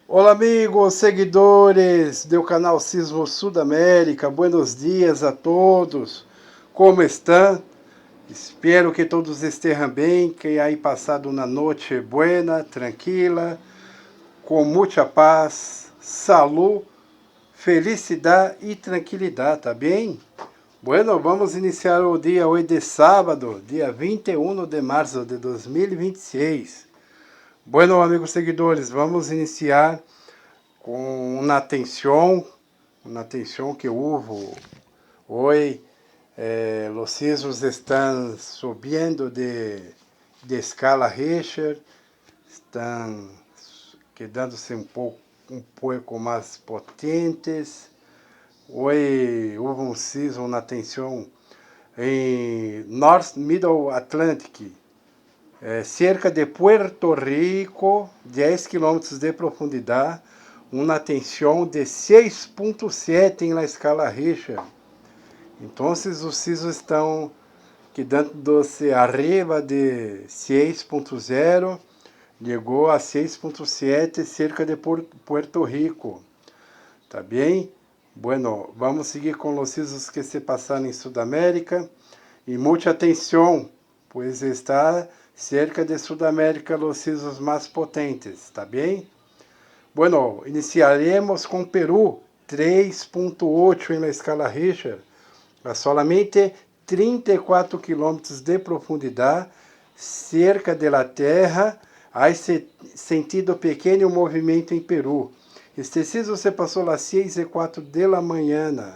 Olá amigos, seguidores do canal Sismo Sudamérica, buenos dias a todos, como estão? Espero que todos estejam bem, que aí passado uma noite buena, tranquila, com muita paz, saúde, felicidade e tranquilidade, tá bem? Bueno, vamos iniciar o dia hoje de sábado, dia 21 de março de 2026. Bueno, amigos seguidores, vamos iniciar com uma atenção que houve hoje. Os sismos estão subindo de escala Richter, estão quedando-se um pouco mais potentes. Hoje houve um sismo na tensão em North Middle Atlantic, cerca de Puerto Rico, 10 quilômetros de profundidade, uma tensão de 6.7 em la escala Richter. Então, os sismos estão quedando-se arriba de 6.0, chegou a 6.7 cerca de Puerto Rico. Tá bem? Bueno, vamos seguir com os sismos que se passaram em Sudamérica. E muita atenção, pois está cerca de Sudamérica os sismos mais potentes, tá bem? Bueno, iniciaremos com Peru, 3.8 em la escala Richter, a solamente 34 quilômetros de profundidade, cerca da terra, há sentido pequeno movimento em Peru. Este sismo se passou às 6:04 da manhã,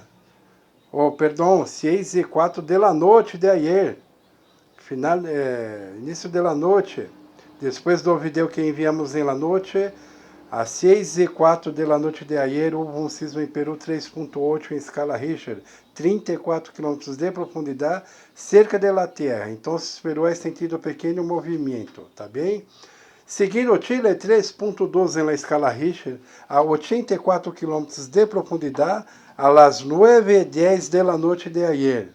perdão, 6:04 da noite de ayer, início da noite, depois do vídeo que enviamos em la noite, às 6:04 da noite de ayer, houve um sismo em Peru 3.8 em escala Richter, 34 km de profundidade, cerca da terra. Então, Peru é sentido pequeno movimento, tá bem? Seguindo Chile, 3.12 na escala Richter, a 84 km de profundidade, às 9:10 da noite de ayer.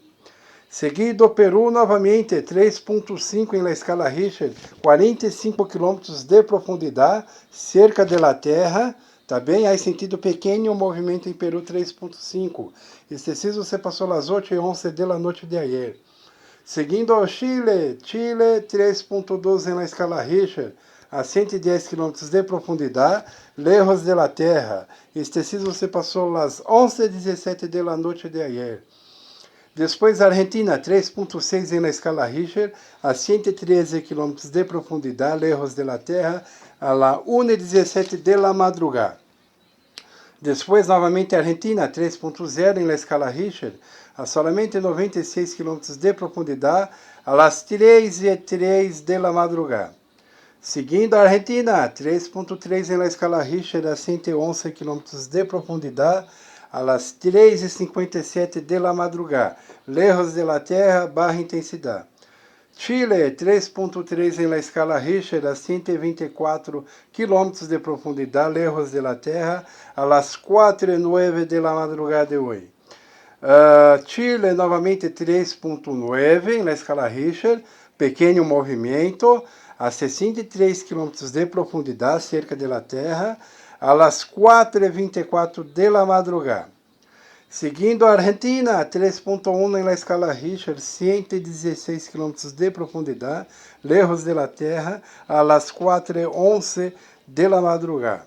Seguido Peru novamente, 3.5 em la escala Richter, 45 km de profundidade, cerca da terra, tá bem? Há sentido pequeno movimento em Peru 3.5. Este sismo se passou às 8:11 da noite de ayer. Seguindo ao Chile, 3.12 na escala Richter, a 110 km de profundidade, lejos da terra. Este sismo se passou às 11:17 da noite de ayer. Depois, Argentina, 3.6 na escala Richter, a 113 km de profundidade, lejos da terra, a la 1:17 da madrugada. Depois, novamente, Argentina, 3.0 na escala Richter, a solamente 96 km de profundidade, a las 3:03 da madrugada. Seguindo a Argentina, 3.3 na escala Richter, a 111 km de profundidade, a las 3:57 da madrugada, lejos da terra, baixa intensidade. Chile, 3.3 em la escala Richter, a 124 km de profundidade, lejos da terra, a las 4:09 da madrugada de hoje. Chile, novamente 3.9 na escala Richter, pequeno movimento, a 63 km de profundidade, cerca da terra, a las 4:24 da madrugada. Seguindo a Argentina, 3.1 na escala Richter, 116 km de profundidade, lejos da terra, a las 4:11 da madrugada.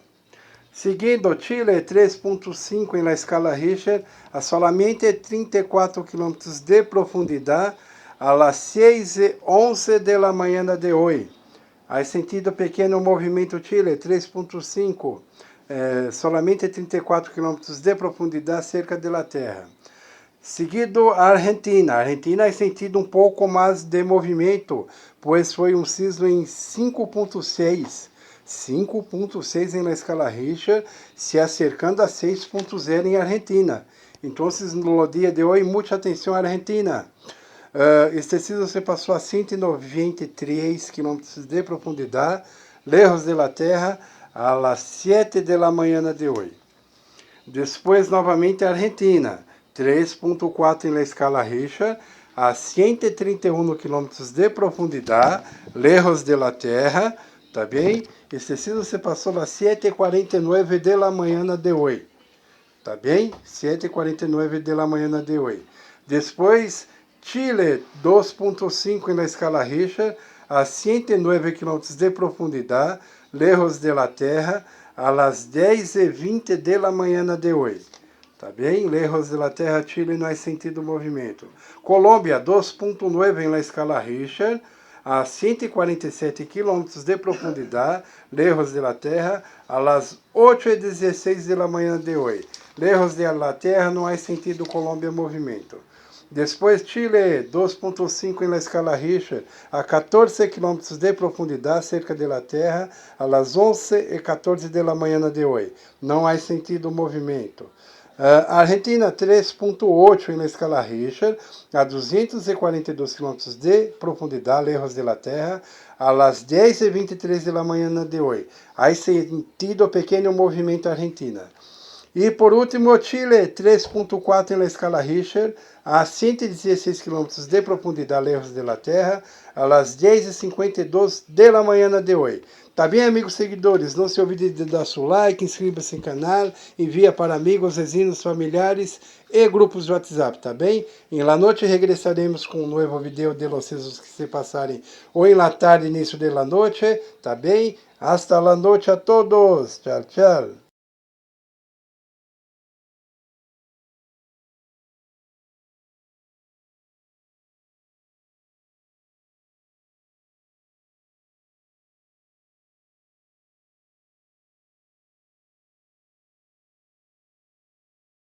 Seguindo Chile, 3.5 na escala Richter, a solamente 34 km de profundidade, a las 6:11 da manhã de hoje. Há sentido pequeno movimento Chile, 3.5, solamente 34 km de profundidade cerca da terra. Seguido a Argentina. A Argentina é sentido um pouco mais de movimento, pois foi um sismo em 5.6. 5.6 em la escala Richter, se acercando a 6.0 em Argentina. Então, no dia de hoje, muita atenção à Argentina. Este sismo se passou a 193 km de profundidade, lejos da terra, a las 7 da manhã de hoje. Depois, novamente, a Argentina, 3.4 em la escala Richter, a 131 km de profundidade, lejos da terra, tá bem? Este sismo se passou às 7:49 da manhã de hoje. Tá bem? 7:49 da manhã de hoje. Depois, Chile 2.5 na escala Richter, a 109 km de profundidade, lejos de la Terra, a las 10:20 da manhã de hoje. Tá bem? Lejos de la Terra, Chile não é sentido movimento. Colômbia 2.9 na escala Richter, a 147 km de profundidade, lejos de la Terra, a las 8:16 da manhã de hoje. Lejos de la Terra não há sentido Colômbia movimento. Depois Chile 2.5 na escala Richter, a 14 km de profundidade cerca de la Terra, a las 11:14 da manhã de hoje. Não há sentido movimento. Argentina 3.8 na escala Richter, a 242 km de profundidade, lejos de la Terra, a las 10:23 da manhã de hoje. Há sentido pequeno movimento Argentina. E por último, Chile 3.4 na escala Richter, a 116 km de profundidade, lejos de la Terra, a las 10:52 da manhã de hoje. Tá bem, amigos seguidores? Não se olvide de dar seu like, inscreva-se no canal, envia para amigos, vizinhos, familiares e grupos de WhatsApp, tá bem? Em la noite regressaremos com um novo vídeo de los sismos que se passarem ou em la tarde, início de la noite, tá bem? Hasta la noite a todos. Tchau, tchau.